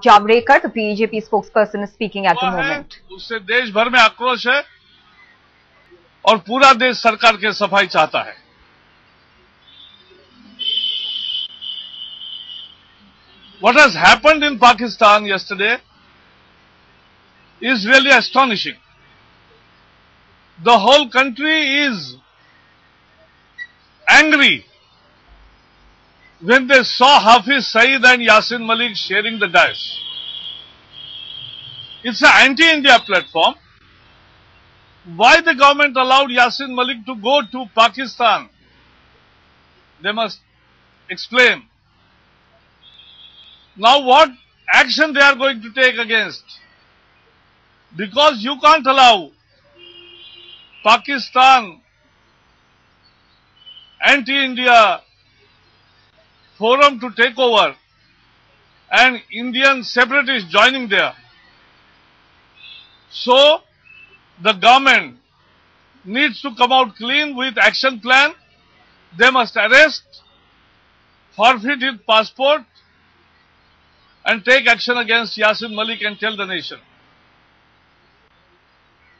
Javadekar, the BJP spokesperson, is speaking at the moment. उससे देश भर में आक्रोश है और पूरा देश सरकार के सफाई चाहता है। What has happened in Pakistan yesterday is really astonishing. The whole country is angry when they saw Hafiz Saeed and Yasin Malik sharing the dais. It's an anti-India platform. Why the government allowed Yasin Malik to go to Pakistan? They must explain. Now what action they are going to take against? Because you can't allow Pakistan anti-India forum to take over and Indian separatists joining there. So the government needs to come out clean with action plan. They must arrest, forfeit his passport and take action against Yasin Malik and tell the nation.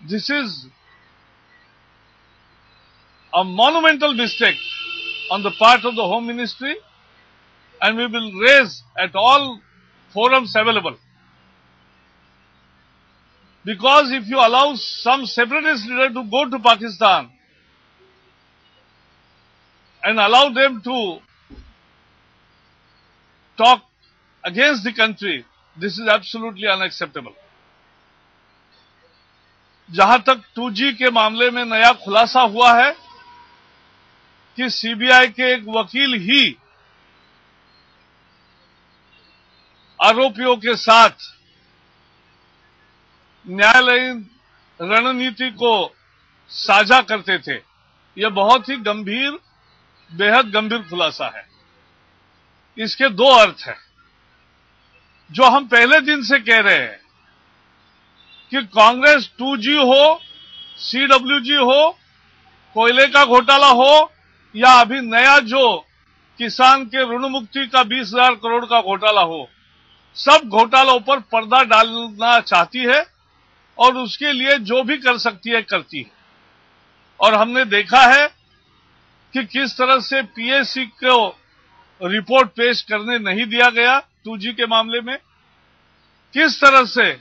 This is a monumental mistake on the part of the Home Ministry, and we will raise at all forums available. Because if you allow some separatist leader to go to Pakistan and allow them to talk against the country, this is absolutely unacceptable. जहां तक 2G के मामले में नया खुलासा हुआ है कि सीबीआई के एक वकील ही आरोपियों के साथ न्यायालयीन रणनीति को साझा करते थे। यह बहुत ही गंभीर, बेहद गंभीर खुलासा है। इसके दो अर्थ हैं जो हम पहले दिन से कह रहे हैं कि कांग्रेस 2G हो, CWG हो, कोयले का घोटाला हो या अभी नया जो किसान के ऋण मुक्ति का 20,000 करोड़ का घोटाला हो, सब घोटालों पर पर्दा डालना चाहती है और उसके लिए जो भी कर सकती है करती है। और हमने देखा है कि किस तरह से पीएससी को रिपोर्ट पेश करने नहीं दिया गया 2G के मामले में, किस तरह से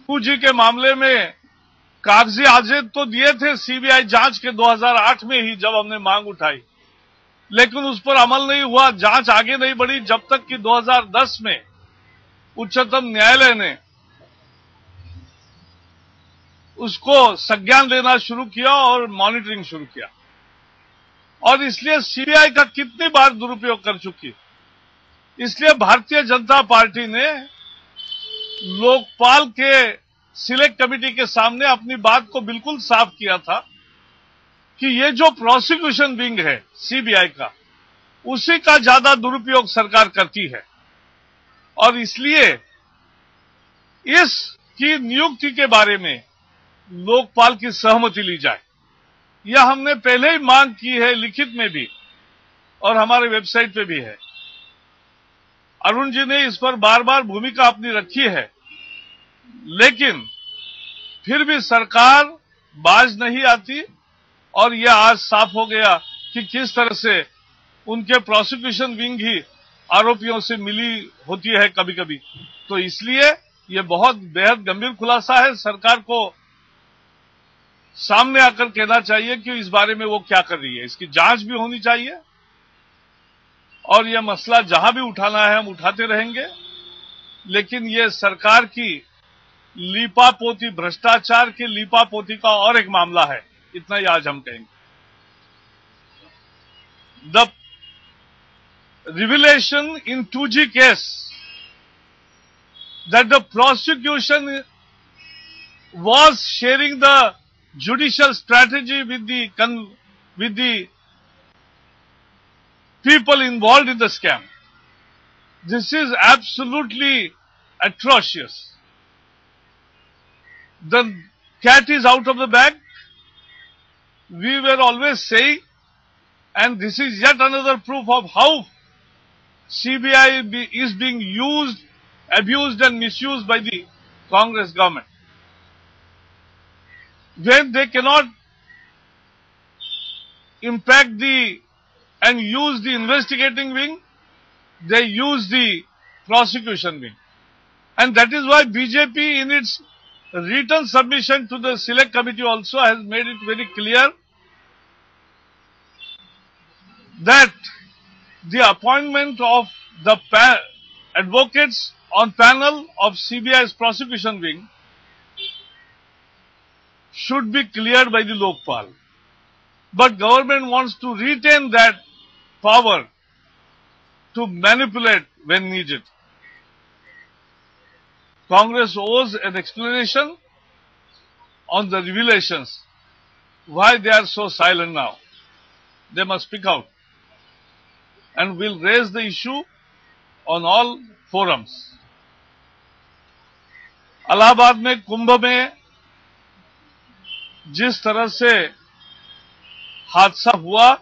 2G के मामले में कागजी आदेश तो दिए थे सीबीआई जांच के 2008 में ही जब हमने मांग उठाई, लेकिन उस पर अमल नहीं हुआ, जांच आगे नहीं बढ़ी जब तक कि 2010 में उच्चतम न्यायालय ने उसको संज्ञान लेना शुरू किया और मॉनिटरिंग शुरू किया। और इसलिए सीबीआई का कितनी बार दुरुपयोग कर चुकी। इसलिए भारतीय जनता पार्टी ने लोकपाल के सिलेक्ट कमेटी के सामने अपनी बात को बिल्कुल साफ किया था कि ये जो प्रोसिक्यूशन विंग है सीबीआई का, उसी का ज्यादा दुरुपयोग सरकार करती है और इसलिए इसकी नियुक्ति के बारे में लोकपाल की सहमति ली जाए। यह हमने पहले ही मांग की है, लिखित में भी और हमारे वेबसाइट पे भी है। अरुण जी ने इस पर बार बार भूमिका अपनी रखी है, लेकिन फिर भी सरकार बाज नहीं आती और यह आज साफ हो गया कि किस तरह से उनके प्रोसिक्यूशन विंग ही आरोपियों से मिली होती है कभी कभी। तो इसलिए यह बहुत बेहद गंभीर खुलासा है। सरकार को सामने आकर कहना चाहिए कि इस बारे में वो क्या कर रही है, इसकी जांच भी होनी चाहिए और यह मसला जहां भी उठाना है हम उठाते रहेंगे। लेकिन यह सरकार की लीपापोती, भ्रष्टाचार की लीपापोती का और एक मामला है, इतना ही आज हम कहेंगे। The revelation in 2G case that the prosecution was sharing the judicial strategy with the people involved in the scam. This is absolutely atrocious. The cat is out of the bag. We were always saying, and this is yet another proof of how CBI is being used abused and misused by the Congress government. When they cannot impact and use the investigating wing, they use the prosecution wing. And that is why BJP in its written submission to the select committee also has made it very clear that the appointment of the advocates on panel of CBI's prosecution wing should be cleared by the Lokpal. But government wants to retain that power to manipulate when needed. Congress owes an explanation on the revelations. Why they are so silent now? They must speak out. And will raise the issue on all forums. Allahabad में कुंभ में जिस तरह से हादसा हुआ,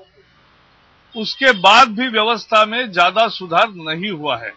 उसके बाद भी व्यवस्था में ज्यादा सुधार नहीं हुआ है।